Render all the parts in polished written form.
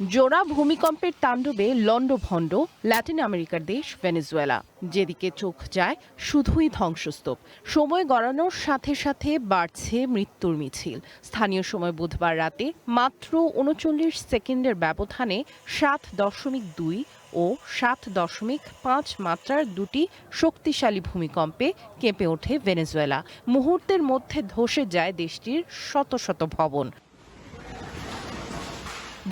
জোড়া ভূমিকম্পের তাণ্ডবে লণ্ডভণ্ড ল্যাটিন আমেরিকার দেশ ভেনেজুয়েলা। যেদিকে চোখ যায় শুধুই ধ্বংসস্তূপ। সময় গড়ানোর সাথে সাথে বাড়ছে মৃত্যুর মিছিল। স্থানীয় সময় বুধবার রাতে মাত্র ৩৯ সেকেন্ডের ব্যবধানে ৭.২ ও ৭.৫ মাত্রার দুটি শক্তিশালী ভূমিকম্পে কেঁপে ওঠে ভেনেজুয়েলা। মুহূর্তের মধ্যে ধসে যায় দেশটির শত শত ভবন।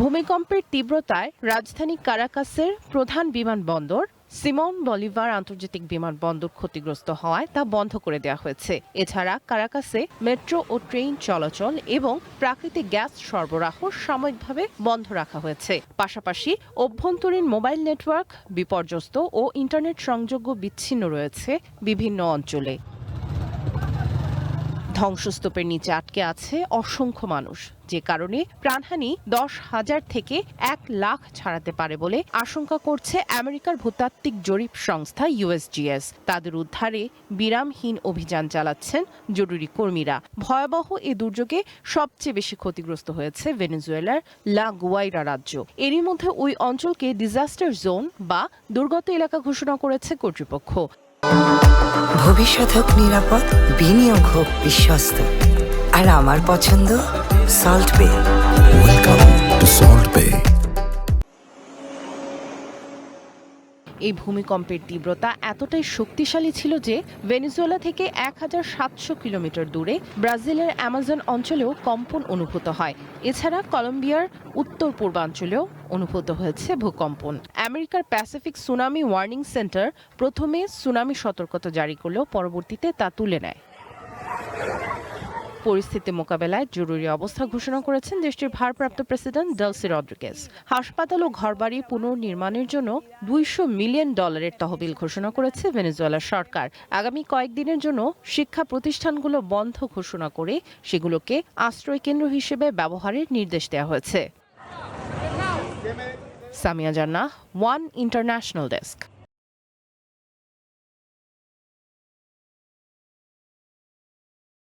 ভূমিকম্পের তীব্রতায় রাজধানী কারাকাসের প্রধান বিমানবন্দর সিমন বলিভার আন্তর্জাতিক বিমানবন্দর ক্ষতিগ্রস্ত হওয়ায় তা বন্ধ করে দেওয়া হয়েছে। এছাড়া কারাকাসে মেট্রো ও ট্রেন চলাচল এবং প্রাকৃতিক গ্যাস সরবরাহ সাময়িকভাবে বন্ধ রাখা হয়েছে। পাশাপাশি অভ্যন্তরীণ মোবাইল নেটওয়ার্ক বিপর্যস্ত ও ইন্টারনেট সংযোগ বিচ্ছিন্ন রয়েছে বিভিন্ন অঞ্চলে। ধ্বংসস্তূপের নিচে আটকে আছে অসংখ্য মানুষ, যে কারণে প্রাণহানি 10,000 থেকে 1 লাখ ছাড়াতে পারে বলে আশঙ্কা করছে আমেরিকার ভূতাত্ত্বিক জরিপ সংস্থা ইউএসজিএস। তাদের উদ্ধারে বিরামহীন অভিযান চালাচ্ছেন জরুরি কর্মীরা। ভয়াবহ এ দুর্যোগে সবচেয়ে বেশি ক্ষতিগ্রস্ত হয়েছে ভেনেজুয়েলার লা গুয়াইরা রাজ্য। এরই মধ্যে ওই অঞ্চলকে ডিজাস্টার জোন বা দুর্গত এলাকা ঘোষণা করেছে কর্তৃপক্ষ। ভবিষ্যৎ হোক নিরাপদ, বিনিয়োগ হোক বিশ্বস্ত, আর আমার পছন্দ সল্ট বে। ওয়েলকাম টু সল্ট বে। এই ভূমিকম্পের তীব্রতা এতটাই শক্তিশালী ছিল যে ভেনেজুয়েলা থেকে 1700 কিলোমিটার দূরে ব্রাজিলের অ্যামাজন অঞ্চলেও কম্পন অনুভূত হয়। এছাড়া কলম্বিয়ার উত্তর পূর্বাঞ্চলেও অনুভূত হয়েছে ভূকম্পন। আমেরিকার প্যাসিফিক সুনামি ওয়ার্নিং সেন্টার প্রথমে সুনামি সতর্কতা জারি করলেও পরবর্তীতে তা তুলে নেয়। পরিস্থিতি মোকাবেলায় জরুরি অবস্থা ঘোষণা করেছেন দেশটির ভারপ্রাপ্ত প্রেসিডেন্ট ডেলসি রদ্রিগেজ। হাসপাতাল ও ঘরবাড়ি পুনর্নির্মাণের জন্য $200 মিলিয়ন তহবিল ঘোষণা করেছে ভেনেজুয়েলা সরকার। আগামী কয়েকদিনের জন্য শিক্ষা প্রতিষ্ঠানগুলো বন্ধ ঘোষণা করে সেগুলোকে আশ্রয় কেন্দ্র হিসেবে ব্যবহারের নির্দেশ দেওয়া হয়েছে। সামিয়া জান্নাহ, ওয়ান ইন্টারন্যাশনাল ডেস্ক।